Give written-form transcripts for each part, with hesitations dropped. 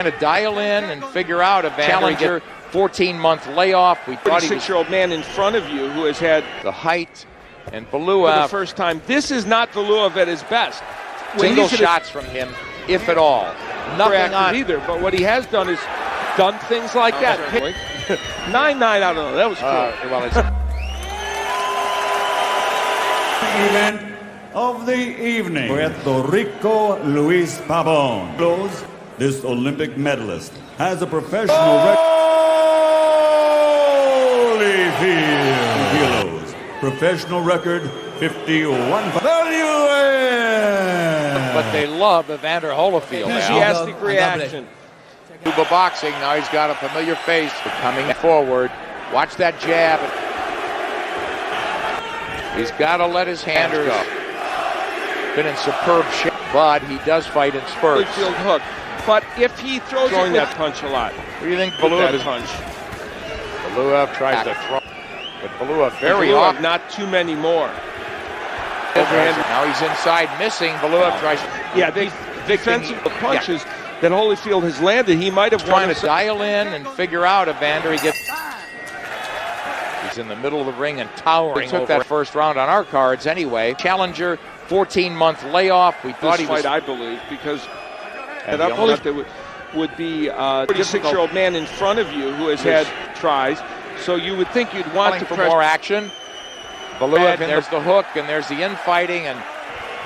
To dial in and figure out a challenger, 14-month layoff. We thought he was 36-year-old man in front of you who has had the height, and for Valuev the first time. This is not Valuev at his best. single shots from him, if at all. Nothing on either, but what he has done is done things like that. 9-9, I don't know. That was cool. Well, it's Event of the evening. Puerto Rico, Luis Pabon. Close. This Olympic medalist has a professional Holyfield kilos. Professional record 51. Valuev. but they love Evander Holyfield now. Enthusiastic reaction. Cuba boxing, now he's got a familiar face coming forward. Watch that jab. He's got to let his handers go. Been in superb shape, but he does fight in spurts. Holyfield hook. But if he throws that punch a lot. What do you think Valuev punch? Valuev tries to throw, but Valuev very off. Not too many more. Now he's inside missing. Valuev tries. Yeah, the defensive punches that Holyfield has landed, he might have trying to dial in and figure out Evander. He's in the middle of the ring and towering. He took that first round on our cards anyway. Challenger, 14-month layoff. We thought he was, I believe, because that would be a 36-year-old man in front of you who has had tries. So you would think you'd want to for more action. Valuev, there's the hook, and there's the infighting, and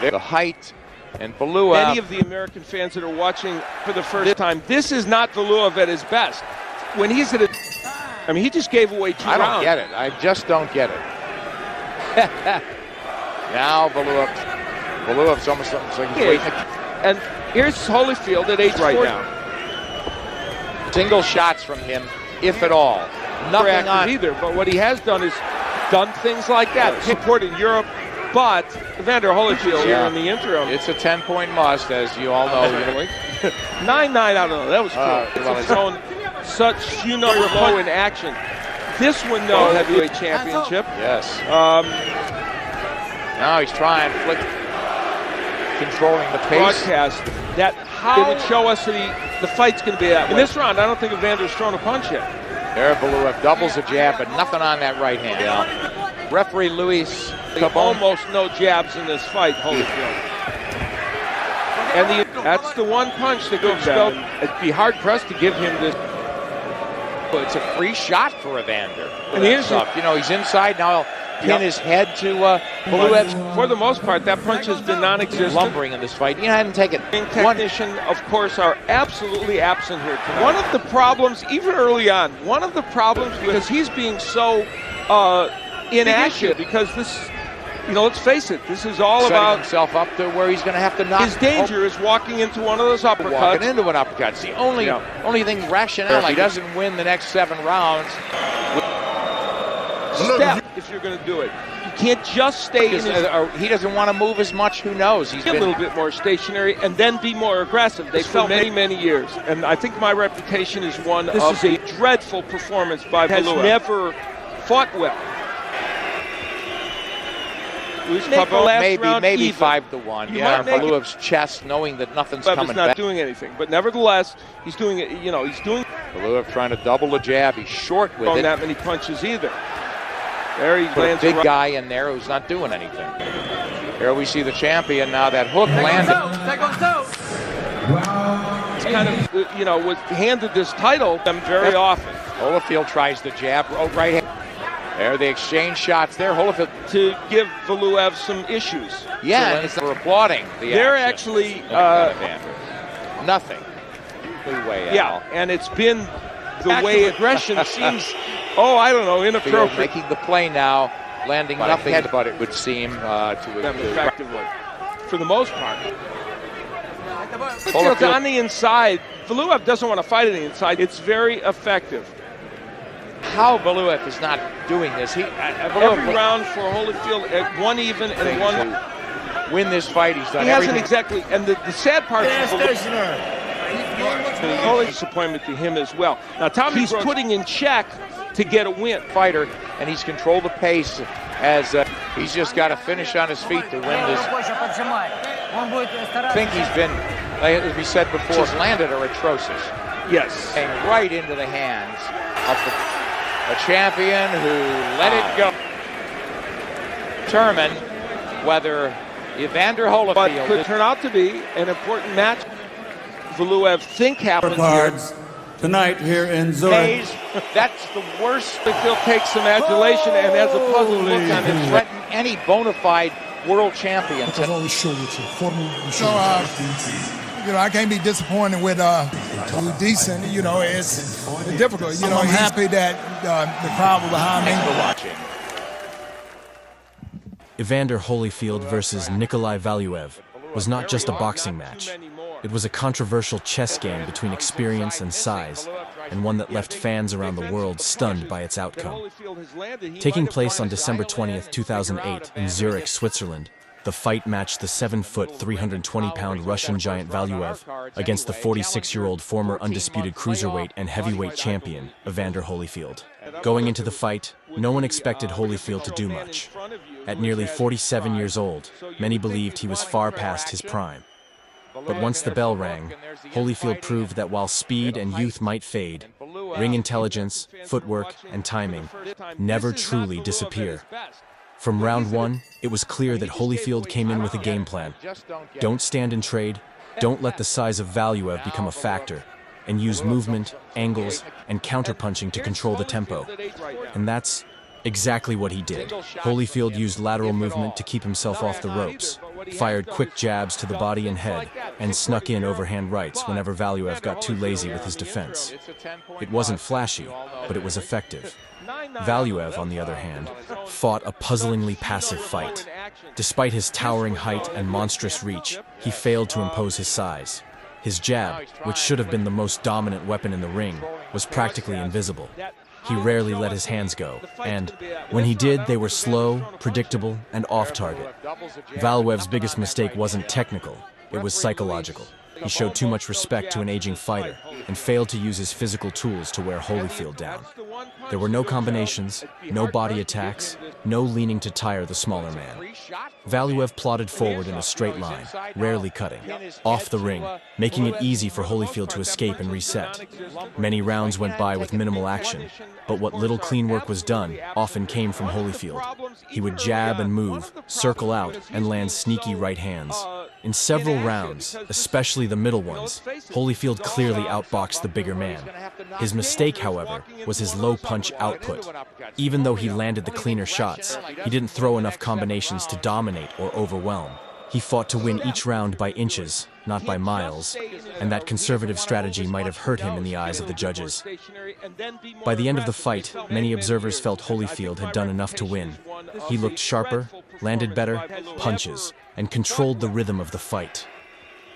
the height, and Valuev. Many of the American fans that are watching for the first time, this is not Valuev at his best. When he's at I mean, he just gave away 2 rounds. I don't get it. I just don't get it. Now Valuev's almost like he's waiting. And here's Holyfield at age right now. Single shots from him, if at all. Nothing on either, but what he has done is done things like that. Support in Europe, but Evander Holyfield here in the interim. It's a 10-point must, as you all know. 9-9, I don't know. That was cool. It's shown such few number low in action. This one, though, heavyweight championship. Yes. Now he's trying controlling the pace. Broadcast that it would show us that the fight's going to be that way. In this round, I don't think Evander's thrown a punch yet. There, Valuev doubles a jab, but nothing on that right hand. Yeah. Referee Luis almost no jabs in this fight, Holyfield. And that's the one punch that goes down. It'd be hard-pressed to give him this. It's a free shot for Evander. And he's inside now. He'll pin his head to Valuev's. For the most part, that punch has been non-existent. Lumbering in this fight. You hadn't taken technician, of course, are absolutely absent here tonight. One of the problems, even early on, because he's being so inactive, because this, let's face it, this is all about himself up to where he's going to have to knock. His danger is walking into one of those uppercuts. Walking into an uppercut. It's the only thing rational. He doesn't win the next 7 rounds. Step if you're going to do it. You can't just stay in his... He doesn't want to move as much. Who knows? He's been a little bit more stationary and then be more aggressive. They felt many years. And I think my reputation is one of a dreadful performance by Valuev. Has never fought well. Maybe 5-1. Yeah, Valuev's chest, knowing that nothing's coming back. Not doing anything, but nevertheless, he's doing it. He's doing. Valuev trying to double the jab. He's short with it. Not many punches either. There he lands a big guy in there who's not doing anything. Here we see the champion now. That hook landed. He's kind of, was handed this title very often. Holyfield tries the jab, right hand. There, they exchange shots there. Holyfield to give Valuev some issues. Yeah, and for applauding the They're action. Actually nothing. And it's been the way aggression seems. I don't know, inappropriate. Making the play now, landing nothing, but it would seem to effectively, for the most part. It's on the inside. Valuev doesn't want to fight on the inside. It's very effective. How Valuev is not doing this? Every round for Holyfield at 1 even and 1 win this fight. He's done. He hasn't exactly. And the sad part is only disappointment to him as well. Now he's putting in check to get a win. Fighter, and he's controlled the pace as he's just got to finish on his feet to win this. I think he's been as we said before, just landed are atrocious. yes, And right into the hands of a champion who let it go. Determine whether Evander but Holyfield could turn out to be an important match. Valuev think happened here. Cards tonight here in Zurich. That's the worst. Holyfield takes some adulation and has a puzzled look on his face. Threaten any bona fide world champion. So, I can't be disappointed with decent. It's difficult. I'm happy that the crowd was behind me. For watching. Evander Holyfield versus Nikolay Valuev was not just a boxing match. It was a controversial chess game between experience and size, and one that left fans around the world stunned by its outcome. Taking place on December 20th, 2008 in Zurich, Switzerland, the fight matched the 7-foot, 320-pound Russian giant Valuev against the 46-year-old former undisputed cruiserweight and heavyweight champion, Evander Holyfield. Going into the fight, no one expected Holyfield to do much. At nearly 47 years old, many believed he was far past his prime. But once the bell rang, Holyfield proved that while speed and youth might fade, ring intelligence, footwork, and timing never truly disappear. From round one, it was clear that Holyfield came in with a game plan. Don't stand and trade, don't let the size of Valuev become a factor, and use movement, angles, and counterpunching to control the tempo. And that's exactly what he did. Holyfield used lateral movement to keep himself off the ropes, fired quick jabs to the body and head, and snuck in overhand rights whenever Valuev got too lazy with his defense. It wasn't flashy, but it was effective. Valuev, on the other hand, fought a puzzlingly passive fight. Despite his towering height and monstrous reach, he failed to impose his size. His jab, which should have been the most dominant weapon in the ring, was practically invisible. He rarely let his hands go, and when he did, they were slow, predictable, and off-target. Valuev's biggest mistake wasn't technical, it was psychological. He showed too much respect to an aging fighter and failed to use his physical tools to wear Holyfield down. There were no combinations, no body attacks, no leaning to tire the smaller man. Valuev plodded forward in a straight line, rarely cutting, off the ring, making it easy for Holyfield to escape and reset. Many rounds went by with minimal action, but what little clean work was done often came from Holyfield. He would jab and move, circle out, and land sneaky right hands. In several rounds, especially the middle ones, Holyfield clearly outboxed the bigger man. His mistake, however, was his low punch output. Even though he landed the cleaner shots, he didn't throw enough combinations to dominate or overwhelm. He fought to win each round by inches, not by miles, and that conservative strategy might have hurt him in the eyes of the judges. By the end of the fight, many observers felt Holyfield had done enough to win. He looked sharper, landed better punches, and controlled the rhythm of the fight.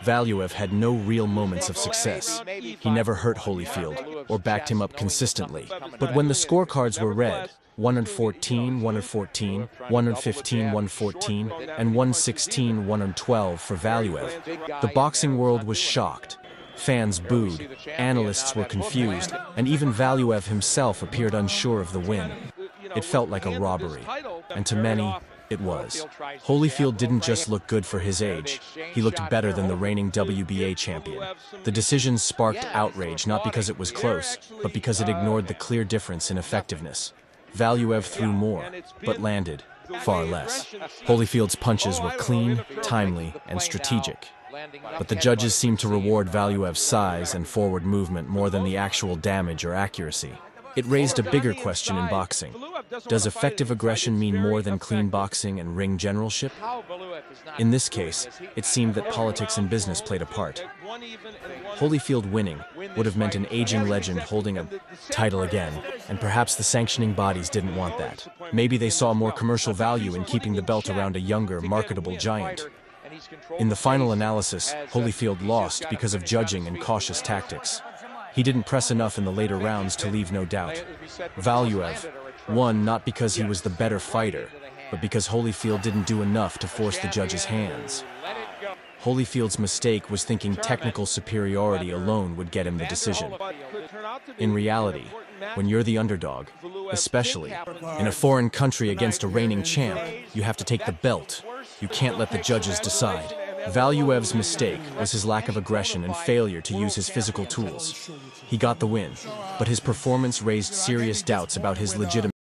Valuev had no real moments of success. He never hurt Holyfield or backed him up consistently. But when the scorecards were read, 114, 114, 115, 114, and 116, 112 for Valuev, the boxing world was shocked. Fans booed, analysts were confused, and even Valuev himself appeared unsure of the win. It felt like a robbery, and to many, it was. Holyfield didn't just look good for his age, he looked better than the reigning WBA champion. The decision sparked outrage not because it was close, but because it ignored the clear difference in effectiveness. Valuev threw more, but landed far less. Holyfield's punches were clean, timely, and strategic. But the judges seemed to reward Valuev's size and forward movement more than the actual damage or accuracy. It raised a bigger question in boxing. Does effective aggression mean more than clean boxing and ring generalship? In this case, it seemed that politics and business played a part. Holyfield winning would have meant an aging legend holding a title again, and perhaps the sanctioning bodies didn't want that. Maybe they saw more commercial value in keeping the belt around a younger, marketable giant. In the final analysis, Holyfield lost because of judging and cautious tactics. He didn't press enough in the later rounds to leave no doubt. Valuev won not because he was the better fighter, but because Holyfield didn't do enough to force the judges' hands. Holyfield's mistake was thinking technical superiority alone would get him the decision. In reality, when you're the underdog, especially in a foreign country against a reigning champ, you have to take the belt. You can't let the judges decide. Valuev's mistake was his lack of aggression and failure to use his physical tools. He got the win, but his performance raised serious doubts about his legitimacy.